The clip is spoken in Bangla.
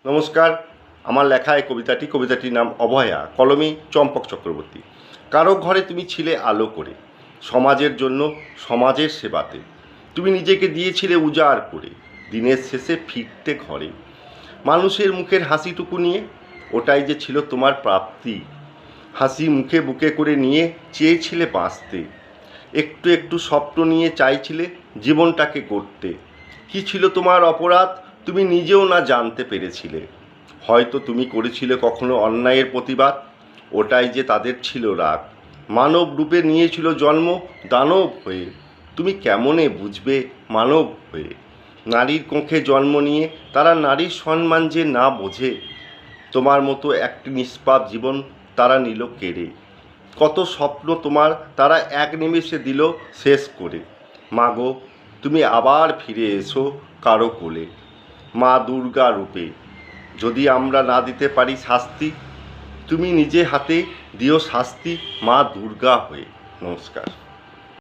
নমস্কার। আমার লেখা এই কবিতাটির নাম অভয়া, কলমে চম্পক চক্রবর্তী। কারো ঘরে তুমি ছিলে আলো করে, সমাজের জন্য, সমাজের সেবাতে। তুমি নিজেকে দিয়েছিলে উজাড় করে, দিনের শেষে ফিরতে ঘরে মানুষের মুখের হাসিটুকু নিয়ে। ওটাই যে ছিল তোমার প্রাপ্তি। হাসি মুখে বুকে করে নিয়ে চেয়েছিলে বাঁচতে। একটু একটু স্বপ্ন নিয়ে চাইছিলে জীবনটাকে গড়তে। কী ছিল তোমার অপরাধ তুমি নিজেও না জানতে পেরেছিলে। হয়তো তুমি করেছিলে কখনো অন্যায়ের প্রতিবাদ, ওটাই যে তাদের ছিল রাগ। মানব রূপে নিয়েছিল জন্ম দানব হয়ে, তুমি কেমনে বুঝবে মানব হয়ে। নারীর কোঁখে জন্ম নিয়ে তারা নারীর সম্মান যে না বোঝে, তোমার মতো একটি নিষ্পাপ জীবন তারা নিল কেড়ে। কত স্বপ্ন তোমার তারা এক নিমেষে দিল শেষ করে। মাগো, তুমি আবার ফিরে এসো কারো কোলে, মা দুর্গা রূপে। যদি আমরা না দিতে পারি শাস্তি, তুমি নিজে হাতে দিও শাস্তি মা দুর্গা হয়ে। নমস্কার।